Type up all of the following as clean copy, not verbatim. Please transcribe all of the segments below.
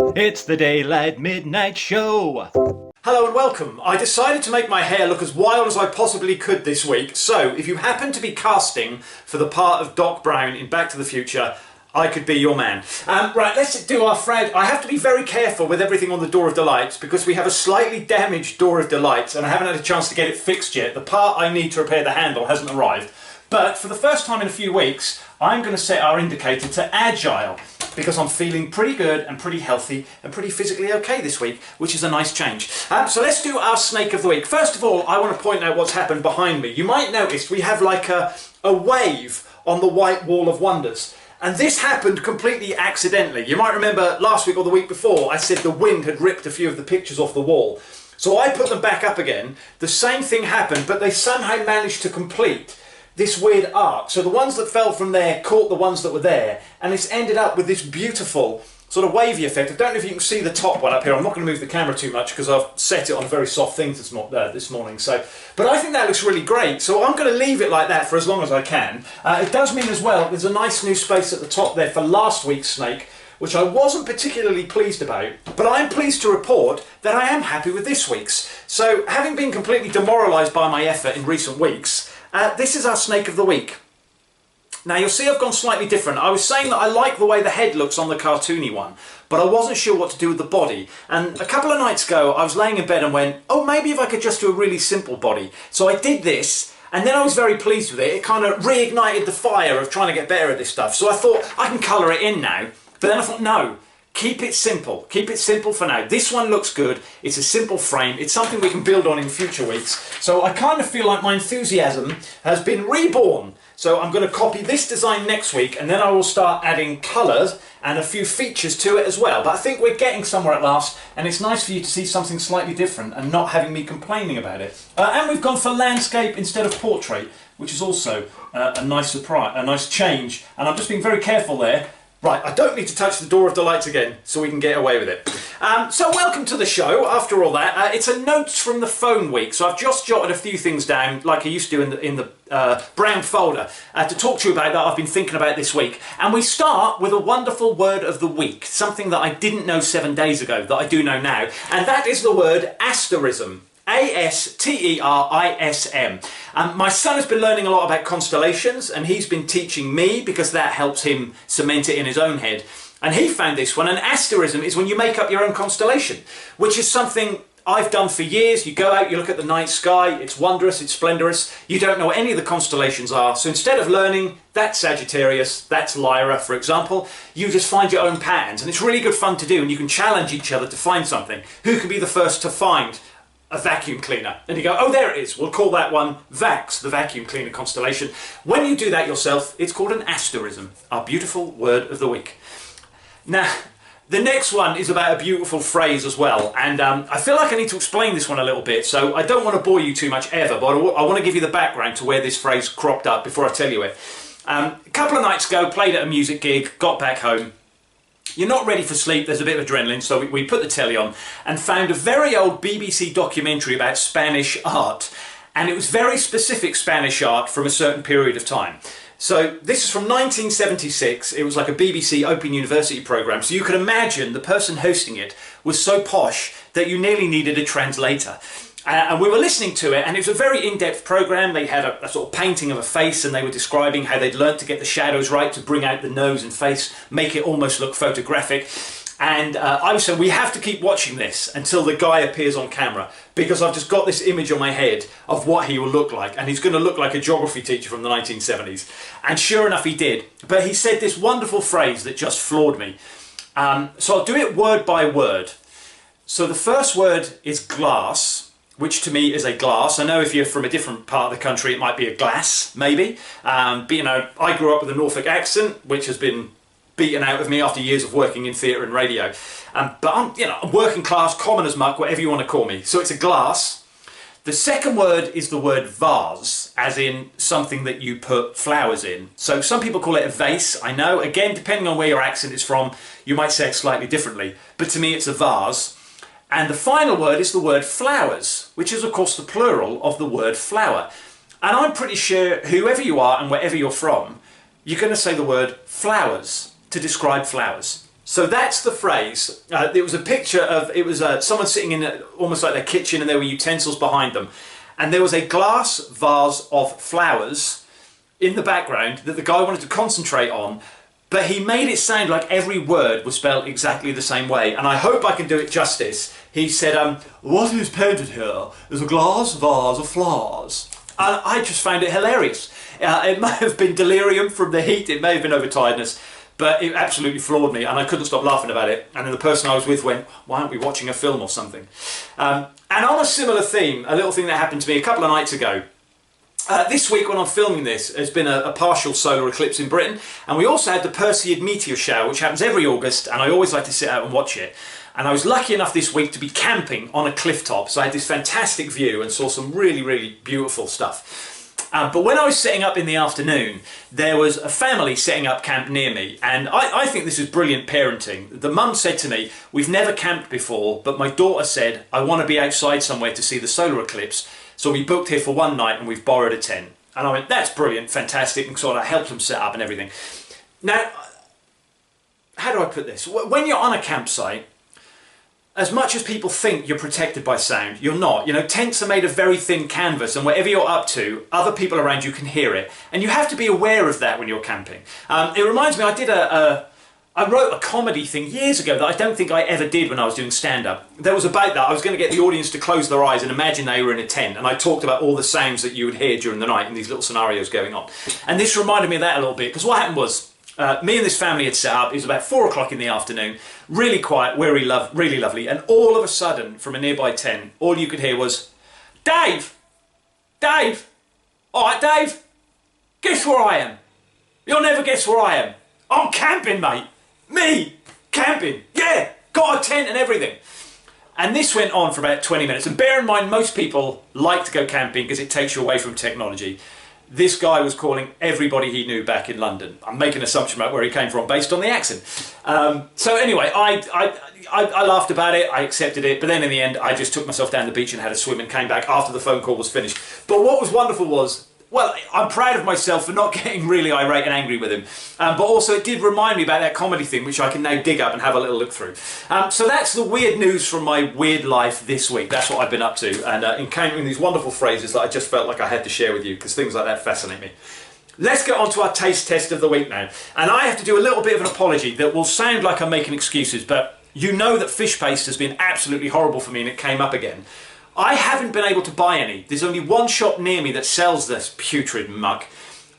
It's the Daylight Midnight Show. Hello and welcome. I decided to make my hair look as wild as I possibly could this week, so if you happen to be casting for the part of Doc Brown in Back to the Future, I could be your man. Right, let's do our frag. I have to be very careful with everything on the Door of Delights because we have a slightly damaged Door of Delights and I haven't had a chance to get it fixed yet. The part I need to repair the handle hasn't arrived. But for the first time in a few weeks, I'm going to set our indicator to Agile because I'm feeling pretty good and pretty healthy and pretty physically okay this week, which is a nice change. So let's do our Snake of the Week. First of all, I want to point out what's happened behind me. You might notice we have like a wave on the white wall of wonders. And this happened completely accidentally. You might remember last week or the week before, I said the wind had ripped a few of the pictures off the wall. So I put them back up again. The same thing happened, but they somehow managed to complete this weird arc. So the ones that fell from there caught the ones that were there, and it's ended up with this beautiful sort of wavy effect. I don't know if you can see the top one up here. I'm not going to move the camera too much because I've set it on a very soft thing this morning. But I think that looks really great. So I'm going to leave it like that for as long as I can. It does mean as well, there's a nice new space at the top there for last week's snake, which I wasn't particularly pleased about, but I'm pleased to report that I am happy with this week's. So having been completely demoralised by my effort in recent weeks, this is our Snake of the Week. Now you'll see I've gone slightly different. I was saying that I like the way the head looks on the cartoony one, but I wasn't sure what to do with the body. And a couple of nights ago I was laying in bed and went, oh, maybe if I could just do a really simple body. So I did this, and then I was very pleased with it. It kind of reignited the fire of trying to get better at this stuff. So I thought I can colour it in now. But then I thought, no. Keep it simple. Keep it simple for now. This one looks good. It's a simple frame. It's something we can build on in future weeks. So I kind of feel like my enthusiasm has been reborn. So I'm going to copy this design next week and then I will start adding colours and a few features to it as well. But I think we're getting somewhere at last, and it's nice for you to see something slightly different and not having me complaining about it. And we've gone for landscape instead of portrait, which is also a nice surprise, a nice change. And I'm just being very careful there. Right, I don't need to touch the Door of Delights again, so we can get away with it. So welcome to the show, after all that. It's a notes from the phone week, so I've just jotted a few things down, like I used to in the brown folder, to talk to you about that I've been thinking about this week. And we start with a wonderful word of the week, something that I didn't know 7 days ago, that I do know now, and that is the word asterism. A-S-T-E-R-I-S-M. My son has been learning a lot about constellations, and he's been teaching me because that helps him cement it in his own head. And he found this one. An asterism is when you make up your own constellation, which is something I've done for years. You go out, you look at the night sky, it's wondrous, it's splendorous. You don't know what any of the constellations are. So instead of learning, that's Sagittarius, that's Lyra, for example, you just find your own patterns. And it's really good fun to do, and you can challenge each other to find something. Who can be the first to find a vacuum cleaner? And you go, oh, there it is. We'll call that one Vax, the vacuum cleaner constellation. When you do that yourself, it's called an asterism, our beautiful word of the week. Now, the next one is about a beautiful phrase as well, and I feel like I need to explain this one a little bit, so I don't want to bore you too much ever, but I want to give you the background to where this phrase cropped up before I tell you it. A couple of nights ago, played at a music gig, got back home. You're not ready for sleep, there's a bit of adrenaline, so we put the telly on and found a very old BBC documentary about Spanish art. And it was very specific Spanish art from a certain period of time. So this is from 1976, it was like a BBC Open University programme, so you could imagine the person hosting it was so posh that you nearly needed a translator. And we were listening to it, and it was a very in-depth programme. They had a sort of painting of a face, and they were describing how they'd learnt to get the shadows right to bring out the nose and face, make it almost look photographic. And I was saying, we have to keep watching this until the guy appears on camera, because I've just got this image on my head of what he will look like, and he's going to look like a geography teacher from the 1970s. And sure enough, he did. But he said this wonderful phrase that just floored me. So I'll do it word by word. So the first word is glass, which to me is a glass. I know if you're from a different part of the country, it might be a glass, maybe. But you know, I grew up with a Norfolk accent, which has been beaten out of me after years of working in theatre and radio. But I'm working class, common as muck, whatever you want to call me. So it's a glass. The second word is the word vase, as in something that you put flowers in. So some people call it a vase, I know. Again, depending on where your accent is from, you might say it slightly differently. But to me, it's a vase. And the final word is the word flowers, which is of course the plural of the word flower. And I'm pretty sure whoever you are and wherever you're from, you're going to say the word flowers to describe flowers. So that's the phrase. There was a picture of, it was someone sitting in almost like their kitchen, and there were utensils behind them. And there was a glass vase of flowers in the background that the guy wanted to concentrate on, but he made it sound like every word was spelled exactly the same way. And I hope I can do it justice. He said, what is painted here is a glass vase of flowers. And I just found it hilarious. It may have been delirium from the heat, it may have been overtiredness, but it absolutely floored me, and I couldn't stop laughing about it. And then the person I was with went, why aren't we watching a film or something? And on a similar theme, a little thing that happened to me a couple of nights ago. This week when I'm filming this, there's been a partial solar eclipse in Britain, and we also had the Perseid meteor shower, which happens every August, and I always like to sit out and watch it. And I was lucky enough this week to be camping on a cliff top, so I had this fantastic view and saw some really, really beautiful stuff. But when I was setting up in the afternoon, there was a family setting up camp near me, and I think this is brilliant parenting. The mum said to me, we've never camped before, but my daughter said, I want to be outside somewhere to see the solar eclipse, so we booked here for one night and we've borrowed a tent. And I went, that's brilliant, fantastic, and sort of helped them set up and everything. Now, how do I put this? When you're on a campsite, as much as people think you're protected by sound, you're not. You know, tents are made of very thin canvas, and whatever you're up to, other people around you can hear it. And you have to be aware of that when you're camping. It reminds me, I wrote a comedy thing years ago that I don't think I ever did when I was doing stand-up. There was about that. I was going to get the audience to close their eyes and imagine they were in a tent, and I talked about all the sounds that you would hear during the night and these little scenarios going on. And this reminded me of that a little bit, because what happened was, me and this family had set up. It was about 4 o'clock in the afternoon, really quiet, really lovely, and all of a sudden, from a nearby tent, all you could hear was, Dave! Dave! Alright, Dave! Guess where I am? You'll never guess where I am. I'm camping, mate! Me! Camping! Yeah! Got a tent and everything! And this went on for about 20 minutes, and bear in mind, most people like to go camping because it takes you away from technology. This guy was calling everybody he knew back in London. I'm making an assumption about where he came from based on the accent. So anyway, I laughed about it, I accepted it, but then in the end I just took myself down the beach and had a swim and came back after the phone call was finished. But what was wonderful was, well, I'm proud of myself for not getting really irate and angry with him. But also it did remind me about that comedy thing, which I can now dig up and have a little look through. So that's the weird news from my weird life this week. That's what I've been up to, and encountering these wonderful phrases that I just felt like I had to share with you, because things like that fascinate me. Let's get on to our taste test of the week now. And I have to do a little bit of an apology that will sound like I'm making excuses, but you know that fish paste has been absolutely horrible for me, and it came up again. I haven't been able to buy any. There's only one shop near me that sells this putrid muck,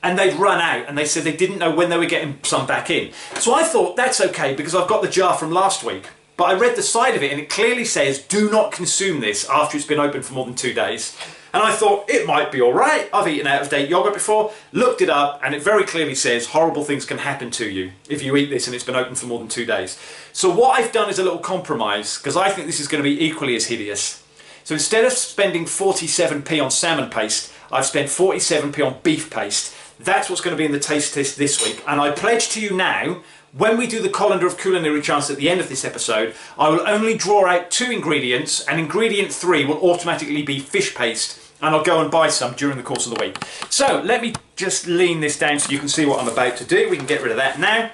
and they'd run out, and they said they didn't know when they were getting some back in. So I thought, that's okay, because I've got the jar from last week. But I read the side of it, and it clearly says, do not consume this after it's been open for more than 2 days. And I thought, it might be all right. I've eaten out-of-date yogurt before, looked it up, and it very clearly says horrible things can happen to you if you eat this and it's been open for more than 2 days. So what I've done is a little compromise, because I think this is going to be equally as hideous. So instead of spending 47p on salmon paste, I've spent 47p on beef paste. That's what's going to be in the taste test this week. And I pledge to you now, when we do the colander of culinary chance at the end of this episode, I will only draw out 2 ingredients, and ingredient 3 will automatically be fish paste, and I'll go and buy some during the course of the week. So let me just lean this down so you can see what I'm about to do. We can get rid of that now.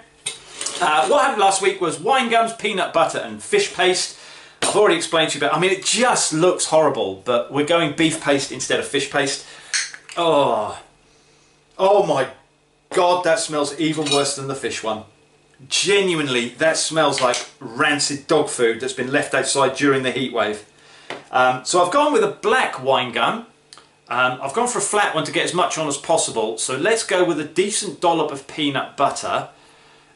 What happened last week was wine gums, peanut butter and fish paste. I've already explained to you about, I mean, it just looks horrible, but we're going beef paste instead of fish paste. Oh my God, that smells even worse than the fish one. Genuinely, that smells like rancid dog food that's been left outside during the heat wave. So I've gone with a black wine gum. I've gone for a flat one to get as much on as possible. So let's go with a decent dollop of peanut butter.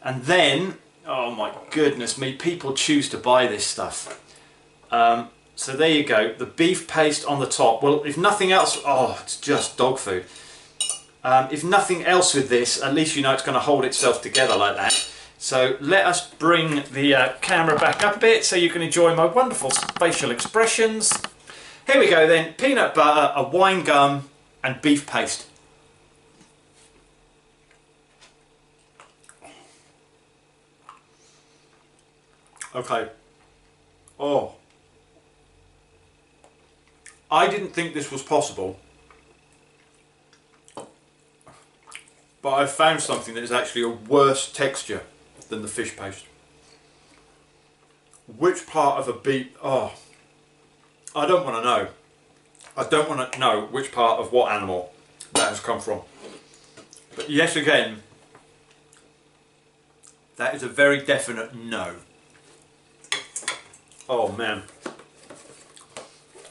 And then, oh my goodness me, people choose to buy this stuff. So there you go, the beef paste on the top. Well, if nothing else, oh, it's just dog food. If nothing else with this, at least you know it's going to hold itself together like that. So let us bring the camera back up a bit so you can enjoy my wonderful facial expressions. Here we go then, peanut butter, a wine gum and beef paste. Okay. Oh. I didn't think this was possible, but I found something that is actually a worse texture than the fish paste. which part of a beef, oh, I don't want to know. I don't want to know which part of what animal that has come from. But yet again, that is a very definite no. Oh man.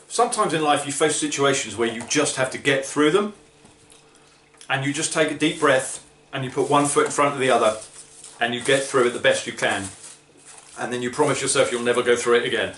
Sometimes in life you face situations where you just have to get through them, and you just take a deep breath and you put one foot in front of the other and you get through it the best you can, and then you promise yourself you'll never go through it again.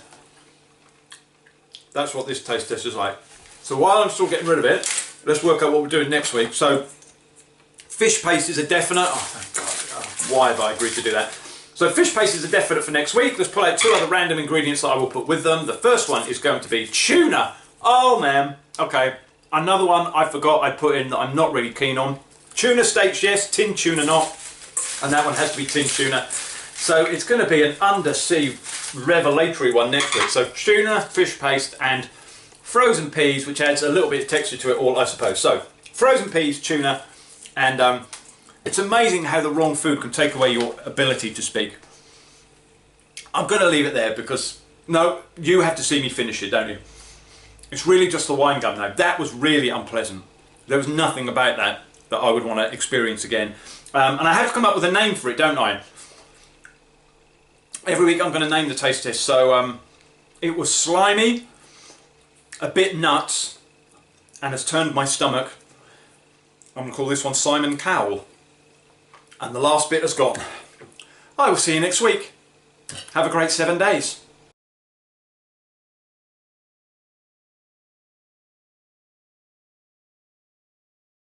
That's what this taste test is like. So while I'm still getting rid of it, let's work out what we're doing next week. So fish paste is a definite. Oh thank God, why have I agreed to do that? So fish paste is a definite for next week. Let's pull out two other random ingredients that I will put with them. The first one is going to be tuna. Oh man, okay. Another one I forgot I put in that I'm not really keen on. Tuna steaks, yes, tin tuna not. And that one has to be tin tuna. So it's going to be an undersea revelatory one next week. So tuna, fish paste and frozen peas, which adds a little bit of texture to it all, I suppose. So frozen peas, tuna, and it's amazing how the wrong food can take away your ability to speak. I'm going to leave it there because, no, you have to see me finish it, don't you? It's really just the wine gum now. That was really unpleasant. There was nothing about that that I would want to experience again. And I have to come up with a name for it, don't I? Every week I'm going to name the taste test. So it was slimy, a bit nuts, and has turned my stomach. I'm going to call this one Simon Cowell. And the last bit has gone. I will see you next week. Have a great 7 days.